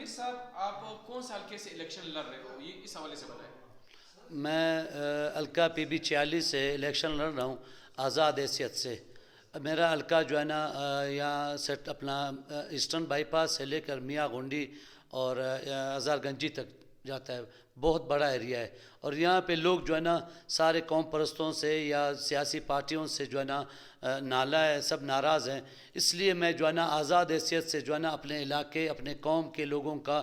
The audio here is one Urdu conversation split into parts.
امیر صاحب آپ کون سا حلقے سے الیکشن لڑ رہے ہو، یہ اس حوالے سے بتائیں۔ میں حلقہ PB 46 سے الیکشن لڑ رہا ہوں آزاد حیثیت سے۔ میرا حلقہ جو ہے نا یہاں سیٹ اپنا ایسٹرن بائی پاس سے لے کر میاں گونڈی اور ہزار گنجی تک جاتا ہے، بہت بڑا ایریا ہے، اور یہاں پہ لوگ جو ہے نا سارے قوم پرستوں سے یا سیاسی پارٹیوں سے جو ہے نا نالا ہے، سب ناراض ہیں۔ اس لیے میں جو ہے نا آزاد حیثیت سے جو ہے نا اپنے علاقے اپنے قوم کے لوگوں کا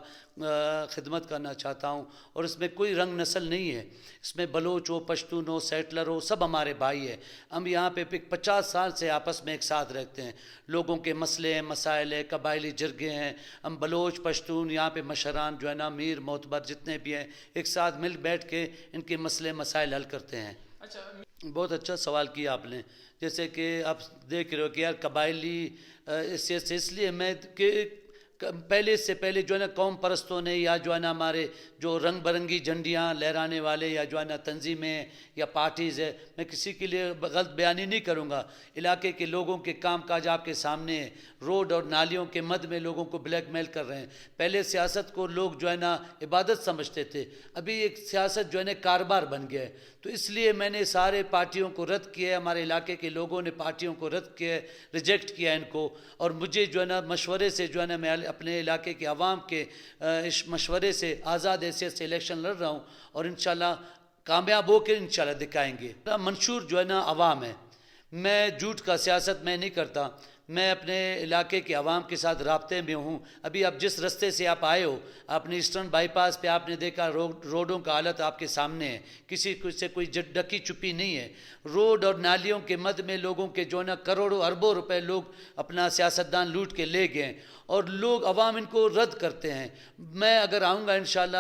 خدمت کرنا چاہتا ہوں، اور اس میں کوئی رنگ نسل نہیں ہے، اس میں بلوچ ہو، پشتون ہو، سیٹلر ہو، سب ہمارے بھائی ہیں۔ ہم یہاں پہ 50 سال سے آپس میں ایک ساتھ رہتے ہیں، لوگوں کے مسئلے ہیں، مسائل ہیں، قبائلی جرگے ہیں، ہم بلوچ پشتون یہاں پہ مشران جو ہے نا میر معتبر جتنے بھی ہیں ایک ساتھ مل بیٹھ کے ان کے مسئلے مسائل حل کرتے ہیں۔ بہت اچھا سوال کیا آپ نے، جیسے کہ آپ دیکھ رہے ہو کہ یار قبائلی حیثیت سے اس لیے میں کہ پہلے سے پہلے جو ہے نا قوم پرستوں نے یا جو ہے نا ہمارے جو رنگ برنگی جھنڈیاں لہرانے والے یا جو ہے نا تنظیمیں یا پارٹیز ہے، میں کسی کے لیے غلط بیانی نہیں کروں گا، علاقے کے لوگوں کے کام کاج آپ کے سامنے ہے، روڈ اور نالیوں کے مد میں لوگوں کو بلیک میل کر رہے ہیں۔ پہلے سیاست کو لوگ جو ہے نا عبادت سمجھتے تھے، ابھی ایک سیاست جو ہے نا کاروبار بن گیا ہے، تو اس لیے میں نے سارے پارٹیوں کو رد کیا ہے، ہمارے علاقے کے لوگوں نے پارٹیوں کو رد کیا ہے، ریجیکٹ کیا ان کو، اور مجھے جو ہے نا مشورے سے جو ہے نا میں اپنے علاقے کے عوام کے مشورے سے آزاد حیثیت سے الیکشن لڑ رہا ہوں، اور انشاءاللہ کامیاب ہو کے انشاءاللہ دکھائیں گے۔ منشور جو ہے نا عوام ہے، میں جھوٹ کا سیاست میں نہیں کرتا، میں اپنے علاقے کے عوام کے ساتھ رابطے میں ہوں۔ ابھی آپ جس رستے سے آپ آئے ہو، آپ نے ایسٹرن بائی پاس پہ آپ نے دیکھا روڈوں کا حالت آپ کے سامنے ہے، کسی سے کوئی ڈکی چھپی نہیں ہے، روڈ اور نالیوں کے مد میں لوگوں کے جو ہے نا کروڑوں اربوں روپے لوگ اپنا سیاستدان لوٹ کے لے گئے، اور لوگ عوام ان کو رد کرتے ہیں۔ میں اگر آؤں گا انشاءاللہ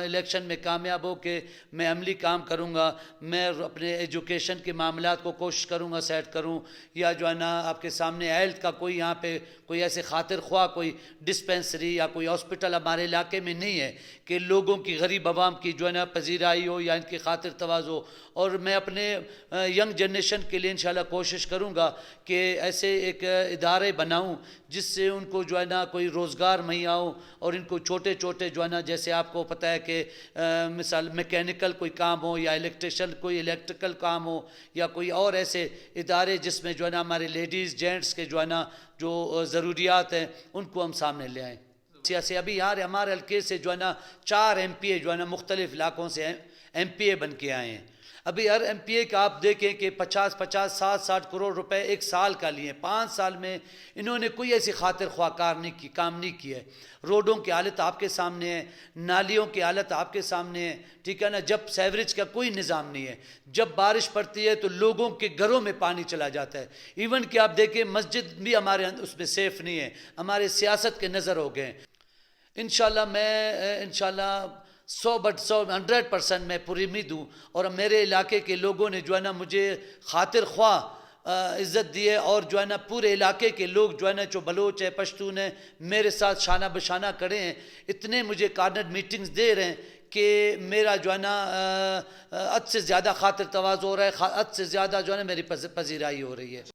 الیکشن میں کامیاب ہو کے میں عملی کام کروں گا، میں اپنے ایجوکیشن کے معاملات کو کوشش کروں گا سیٹ کروں، یا جو ہے نا آپ کے سامنے ہیلتھ کا کوئی یہاں پہ کوئی ایسے خاطر خواہ کوئی ڈسپینسری یا کوئی ہاسپٹل ہمارے علاقے میں نہیں ہے کہ لوگوں کی غریب عوام کی جو ہے نا پذیرائی ہو یا ان کی خاطر تواضع ہو، اور میں اپنے ینگ جنریشن کے لیے انشاءاللہ کوشش کروں گا کہ ایسے ایک ادارے بناؤں جس سے ان کو جو ہے نا کوئی روزگار مہیا ہو، اور ان کو چھوٹے چھوٹے جو ہے نا جیسے آپ کو پتہ ہے کہ مثال میکینیکل کوئی کام ہو یا الیکٹریشن کوئی الیکٹریکل کام ہو یا کوئی اور ایسے ادارے جس میں جو ہے نا ہمارے لیڈیز جینٹس کے جو ہے نا جو ضروریات ہیں ان کو ہم سامنے لے آئیں۔ سیاسی ابھی یار ہمارے حلقے سے جو ہے نا 4 MP جو ہے نا مختلف علاقوں سے MP بن کے آئے ہیں۔ ابھی ہر MP کا آپ دیکھیں کہ 50 60 کروڑ روپے ایک سال کا لیے، 5 سال میں انہوں نے کوئی ایسی خاطر خواہ کام نہیں کیا ہے۔ روڈوں کی حالت آپ کے سامنے ہے، نالیوں کی حالت آپ کے سامنے ہے، ٹھیک ہے نا، جب سیوریج کا کوئی نظام نہیں ہے، جب بارش پڑتی ہے تو لوگوں کے گھروں میں پانی چلا جاتا ہے، ایون کہ آپ دیکھیں مسجد بھی ہمارے اس میں سیف نہیں ہے، ہمارے سیاست کے نظر ہو گئے۔ انشاءاللہ میں انشاءاللہ 100% میں پوری امید ہوں، اور میرے علاقے کے لوگوں نے جو ہے نا مجھے خاطر خواہ عزت دی ہے، اور جو ہے نا پورے علاقے کے لوگ جو ہے نا جو بلوچ ہے پشتون ہیں میرے ساتھ شانہ بشانہ کھڑے ہیں، اتنے مجھے کارنر میٹنگز دے رہے ہیں کہ میرا جو ہے نا حد سے زیادہ خاطر تواضع ہو رہا ہے، حد سے زیادہ جو ہے نا میری پذیرائی ہو رہی ہے۔